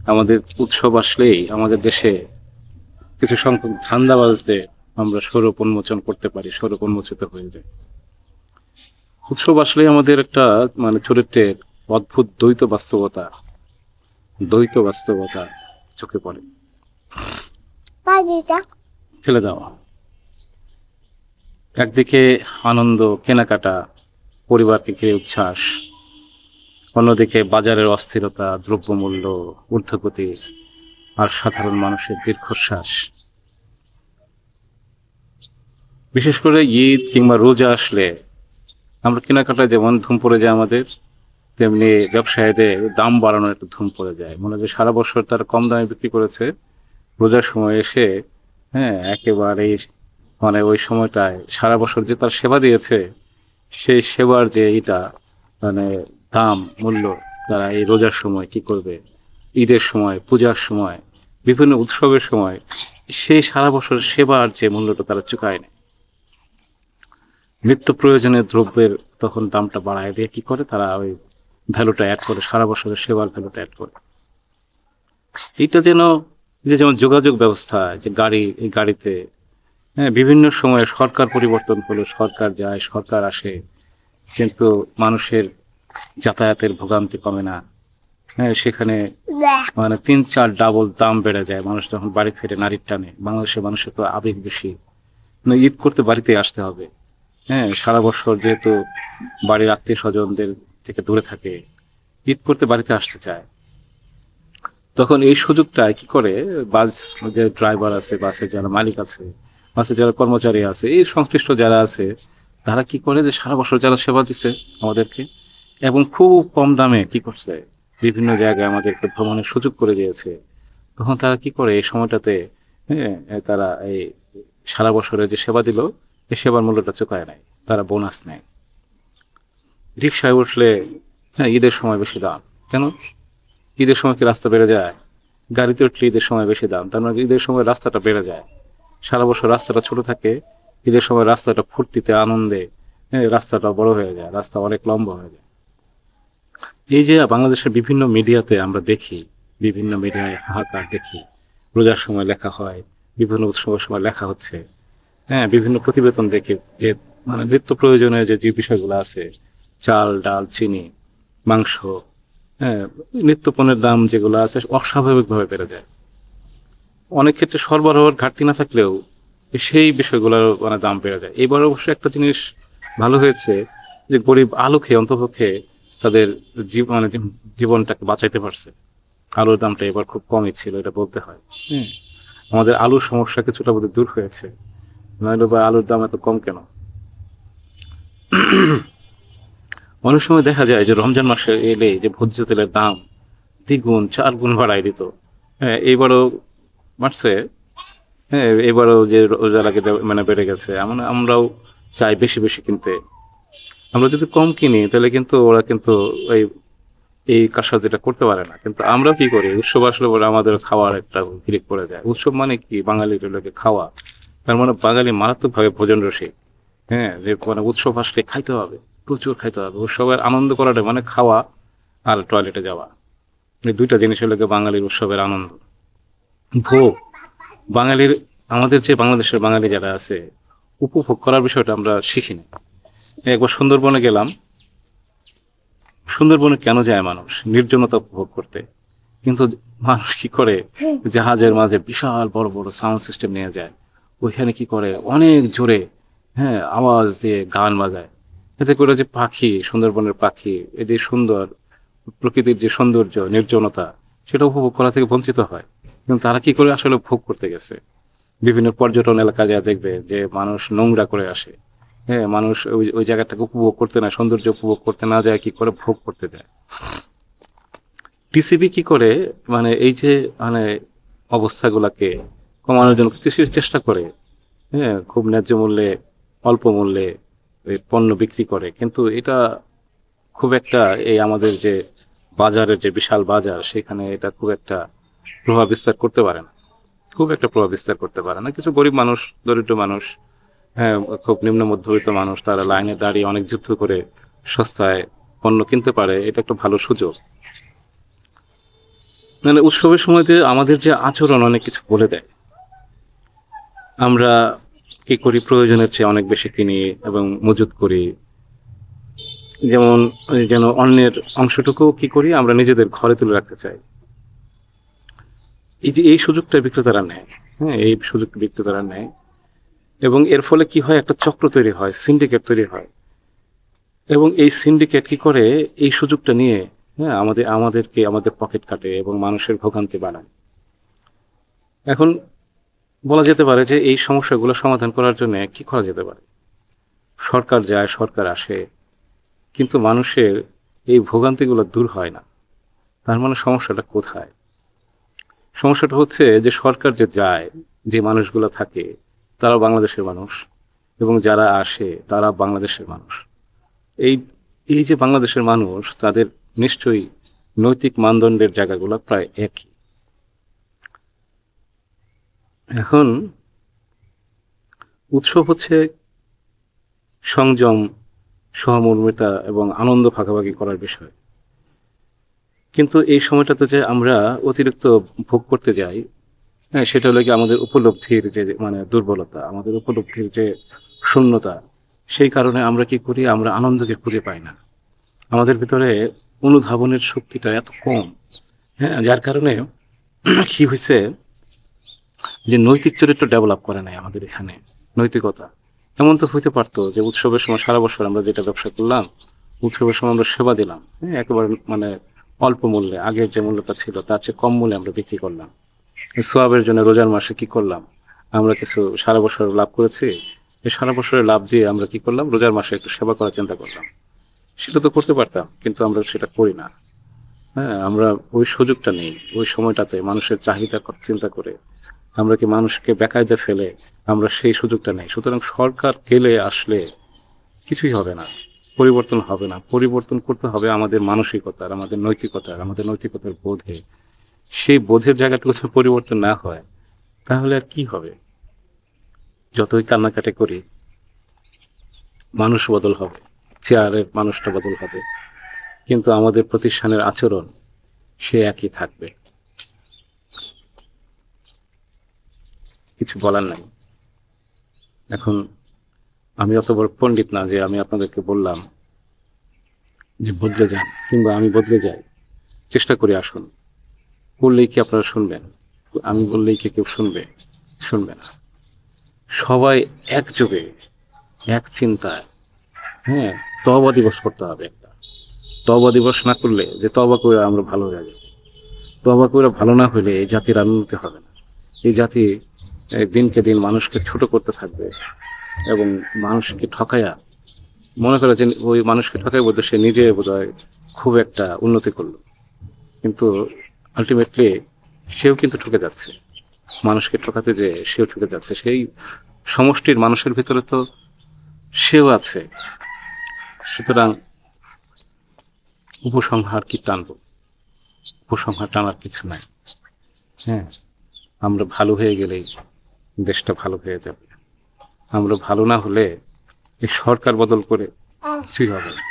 আমাদের উৎসব আসলেই আমাদের দেশে কিছু সংখ্যক ধান্দাবাজদের আমরা স্বরূপ উন্মোচন করতে পারি, স্বরূপ উন্মোচিত হয়ে যায়। উৎসব আসলেই আমাদের একটা চরিত্রের অদ্ভুত দ্বৈত বাস্তবতা চোখে পড়ে। ফেলে দেওয়া একদিকে আনন্দ, কেনাকাটা, পরিবারকে ঘিরে উচ্ছ্বাস, অন্যদিকে বাজারের অস্থিরতা, দ্রব্যমূল্য ঊর্ধ্বগতি, আর সাধারণ মানুষের দীর্ঘশ্বাস। বিশেষ করে ঈদ কিংবা রোজা আসলে আমরা কেনাকাটায় যেমন ধুম পড়ে যায় আমাদের, তেমনি ব্যবসায়ীদের দাম বাড়ানোর একটা ধুম পড়ে যায়। মনে হয় যে সারা বছর তারা কম দামে বিক্রি করেছে, রোজার সময় এসে একেবারে ওই সময়টায় সারা বছর যে তার সেবা দিয়েছে, সেই সেবার যে এটা মানে দাম মূল্য তারা এই রোজার সময় কি করবে, ঈদের সময়, পূজার সময়, বিভিন্ন উৎসবের সময় সেই সারা বছর সেবার যে মূল্যটা তারা চুকায় নেয়। নিত্য প্রয়োজনীয় দ্রব্যের তখন দামটা বাড়ায় দিয়ে কি করে তারা ওই ভ্যালুটা অ্যাড করে, সারা বছরের সেবার ভ্যালুটা অ্যাড করে। এইটা যেন যেমন যোগাযোগ ব্যবস্থা, যে গাড়ি, এই গাড়িতে বিভিন্ন সময়ে সরকার পরিবর্তন হলো, সরকার যায় সরকার আসে, কিন্তু মানুষের যাতায়াতের ভোগান্তি কমে না। সেখানে 3-4 ডাবল দাম বেড়ে যায় মানুষ যখন বাড়ি ফেরে নারীর টানে। বাংলাদেশের মানুষের তো আবেগ বেশি, ঈদ করতে বাড়িতে আসতে হবে। সারা বছর যেহেতু বাড়ির আত্মীয় স্বজনদের থেকে দূরে থাকে, ঈদ করতে বাড়িতে আসতে চায়। তখন এই সুযোগটা কি করে, বাস যে ড্রাইভার আছে, বাসের যারা মালিক আছে, বাসের যারা কর্মচারী আছে, এই সংশ্লিষ্ট যারা আছে, তারা কি করে যে সারা বছর যারা সেবা দিচ্ছে আমাদেরকে এবং খুব কম দামে কি করছে, বিভিন্ন জায়গায় আমাদেরকে ভ্রমণের সুযোগ করে দিয়েছে, তখন তারা কি করে এই সময়টাতে তারা এই সারা বছরে যে সেবা দিল, এই সেবার মূল্যটা চুকায় নেয়, তারা বোনাস নেয়। রিক্সায় উঠলে ঈদের সময় বেশি দাম কেন? ঈদের সময় কি রাস্তা বেড়ে যায়? গাড়িতে উঠলে ঈদের সময় বেশি দাম, তার মানে ঈদের সময় রাস্তাটা বেড়ে যায়। সারা বছর রাস্তাটা ছোট থাকে, ঈদের সময় রাস্তাটা ফুর্তিতে আনন্দে রাস্তাটা বড় হয়ে যায়, রাস্তা অনেক লম্বা হয়ে যায়। এই যে বাংলাদেশের বিভিন্ন মিডিয়াতে আমরা দেখি, বিভিন্ন মিডিয়ায় হাহাকার দেখি, রোজার সময় লেখা হয়, বিভিন্ন উৎসবের সময় লেখা হচ্ছে, বিভিন্ন প্রতিবেদন দেখি যে নিত্য প্রয়োজনীয় যে যে বিষয়গুলো আছে, চাল ডাল চিনি মাংস, হ্যাঁ নিত্য পণ্যের দাম যেগুলো আছে অস্বাভাবিকভাবে বেড়ে যায়। অনেক ক্ষেত্রে সরবরাহের ঘাটতি না থাকলেও সেই বিষয়গুলোর দাম বেড়ে যায়। এবার অবশ্য একটা জিনিস ভালো হয়েছে, যে গরিব আলু খেয়ে অন্তপক্ষে তাদের জীবনটাকে বাঁচাইতে পারছে। আলুর দামটা এবার খুব কমই ছিল, এটা বলতে হয়। হ্যাঁ, আমাদের আলুর সমস্যা কিছুটা বোধহয় দূর হয়েছে, নইলে বা আলুর দাম এত কম কেন? অনেক সময় দেখা যায় যে রমজান মাসে এলে যে ভোজ্য তেলের দাম 2-4 গুণ বাড়াই দিত। এইবারও বাড়ছে। এবারও যে রোজার আগে বেড়ে গেছে, আমরাও চাই বেশি বেশি কিনতে। আমরা যদি কম কিনি তাহলে কিন্তু ওরা কিন্তু এই এই কারসাজিটা করতে পারে না। কিন্তু আমরা কি করি, উৎসব আসলে পরে আমাদের খাওয়ার একটা হিড়িক পড়ে যায়। উৎসব মানে কি, বাঙালির লোকে খাওয়া। তার মানে বাঙালি মারাত্মক ভাবে ভোজন রসিক। যে উৎসব আসলে খাইতে হবে, প্রচুর খাইতে হবে। উৎসবের আনন্দ করাটা মানে খাওয়া আর টয়লেটে যাওয়া, এই দুইটা জিনিস হলো গিয়ে বাঙালির উৎসবের আনন্দ। ভোগ, বাঙালির, আমাদের যে বাংলাদেশের বাঙালি যারা আছে, উপভোগ করার বিষয়টা আমরা শিখিনি। একবার সুন্দরবনে গেলাম। সুন্দরবনে কেন যায় মানুষ? নির্জনতা উপভোগ করতে। কিন্তু মানুষ কি করে, জাহাজের মাঝে বিশাল বড় বড় সাউন্ড সিস্টেম নিয়ে যায়, ওইখানে কি করে অনেক জোরে আওয়াজ দিয়ে গান বাজায়। এতে করে যে পাখি, সুন্দরবনের পাখি, এই যে সুন্দর প্রকৃতির যে সৌন্দর্য, নির্জনতা, সেটা উপভোগ করা থেকে বঞ্চিত হয়। কিন্তু তারা কি করে আসলে ভোগ করতে গেছে? বিভিন্ন পর্যটন এলাকা যা দেখবে যে মানুষ নোংরা করে আসে। মানুষ ওই ওই জায়গাটাকে উপভোগ করতে না, সৌন্দর্য উপভোগ করতে না যায়, কি করে ভোগ করতে যায়। টিসিবি কি করে এই যে মানে অবস্থাগুলাকে কমানোর জন্য কিছু চেষ্টা করে। খুব ন্যায্য মূল্যে, অল্প মূল্যে এই পণ্য বিক্রি করে, কিন্তু এটা খুব একটা এই আমাদের যে বাজারের যে বিশাল বাজার, সেখানে এটা খুব একটা প্রভাব বিস্তার করতে পারে না। খুব একটা প্রভাব বিস্তার করতে পারে না। কিছু গরিব মানুষ, দরিদ্র মানুষ, হ্যাঁ খুব নিম্ন মধ্যবিত্ত মানুষ, তারা লাইনে দাঁড়িয়ে অনেক যুদ্ধ করে সস্তায় পণ্য কিনতে পারে, এটা একটা ভালো সুযোগ। মানে উৎসবের সময়তে আমাদের যে আচরণ অনেক কিছু বলে দেয়। আমরা কি করি, প্রয়োজনের চেয়ে অনেক বেশি কিনি এবং মজুত করি। যেমন যেন অন্যের অংশটুকু কি করি, আমরা নিজেদের ঘরে তুলে রাখতে চাই। এই যে এই সুযোগটা বিক্রেতারা নেয়, হ্যাঁ, এই সুযোগটা বিক্রেতারা নেয় এবং এর ফলে কি হয়, একটা চক্র তৈরি হয়, সিন্ডিকেট তৈরি হয়। এবং এই সিন্ডিকেট কি করে, এই সুযোগটা নিয়ে, হ্যাঁ, আমাদেরকে আমাদের পকেট কাটে এবং মানুষের ভোগান্তি বাড়ায়। এখন বলা যেতে পারে যে এই সমস্যাগুলো সমাধান করার জন্য কি করা যেতে পারে। সরকার যায়, সরকার আসে, কিন্তু মানুষের এই ভোগান্তিগুলো দূর হয় না। তার মানে সমস্যাটা কোথায়? সমস্যাটা হচ্ছে যে সরকার যে যায়, যে মানুষগুলো থাকে তারা বাংলাদেশের মানুষ, এবং যারা আসে তারা বাংলাদেশের মানুষ। এই এই যে বাংলাদেশের মানুষ, তাদের নিশ্চয়ই নৈতিক মানদণ্ডের জায়গাগুলো প্রায় একই। এখন উৎসব হচ্ছে সংযম, সহমর্মিতা এবং আনন্দ ভাগাভাগি করার বিষয়। কিন্তু এই সময়টাতে যে আমরা অতিরিক্ত ভোগ করতে যাই, হ্যাঁ, সেটা হলো কি আমাদের উপলব্ধির যে মানে দুর্বলতা, আমাদের উপলব্ধির যে শূন্যতা। সেই কারণে আমরা কি করি, আমরা আনন্দকে খুঁজে পাই না। আমাদের ভিতরে অনুধাবনের শক্তিটা এত কম, হ্যাঁ, যার কারণে কি হয়েছে, যে নৈতিক চরিত্র ডেভেলপ করে নাই আমাদের এখানে। নৈতিকতা এমন তো হইতে পারতো যে উৎসবের সময় সারা বছর আমরা যেটা ব্যবসা করলাম, উৎসবের সময় আমরা সেবা দিলাম, হ্যাঁ, একেবারে মানে অল্প মূল্যে, আগের যে মূল্যটা ছিল তার চেয়ে কম মূল্যে আমরা বিক্রি করলাম। সোয়াবের জন্য রোজার মাসে কি করলাম, আমরা কিছু সারা বছর লাভ করেছি, এই সারা বছরের লাভ দিয়ে আমরা কি করলাম, রোজার মাসে একটু সেবা করার চিন্তা করলাম। সেটা তো করতে পারতাম, কিন্তু আমরা সেটা করি না। হ্যাঁ, আমরা ওই সুযোগটা নেই, ওই সময়টাতে মানুষের চাহিদা চিন্তা করে আমরা কি মানুষকে বেকায়দা ফেলে আমরা সেই সুযোগটা নেই। সুতরাং সরকার গেলে আসলে কিছুই হবে না, পরিবর্তন হবে না। পরিবর্তন করতে হবে আমাদের মানসিকতার, আমাদের নৈতিকতার, আমাদের নৈতিকতার বোধে। সেই বোধের জায়গাটুকু যদি পরিবর্তন না হয়, তাহলে আর কি হবে? যতই কান্নাকাটি করি, মানুষ বদল হবে, চেয়ারের মানুষটা বদল হবে, কিন্তু আমাদের প্রতিষ্ঠানের আচরণ সে একই থাকবে। কিছু বলার নাই। এখন আমি অত বড় পণ্ডিত না যে আমি আপনাদেরকে বললাম যে বদলে যান, কিংবা আমি বদলে যাই। চেষ্টা করি আসুন। বললেই কি আপনারা শুনবেন? আমি বললেই কি কেউ শুনবে? শুনবে না। সবাই একযোগে, এক চিন্তায়, হ্যাঁ, তওবা দিবস করতে হবে একটা। তওবা দিবস না করলে, যে তওবা করে আমরা ভালো হয়ে যাবো, তওবা করে ভালো না হলে এই জাতির উন্নতি হবে না। এই জাতি দিনকে দিন মানুষকে ছোট করতে থাকবে এবং মানুষকে ঠকায়া, মনে করে যে ওই মানুষকে ঠকাই বলতে সে নিজে বোধহয় খুব একটা উন্নতি করলো, কিন্তু আলটিমেটলি সেও কিন্তু ঠকে যাচ্ছে। মানুষকে ঠকাতে যে সেও ঠকে যাচ্ছে। সেই সমষ্টির মানুষের ভিতরে তো সেও আছে। সুতরাং উপসংহার কি টানবো? উপসংহার টানার কিছু নাই। হ্যাঁ, আমরা ভালো হয়ে গেলেই দেশটা ভালো হয়ে যাবে। আমরা ভালো না হলে এই সরকার বদল করে কিছুই হবে না।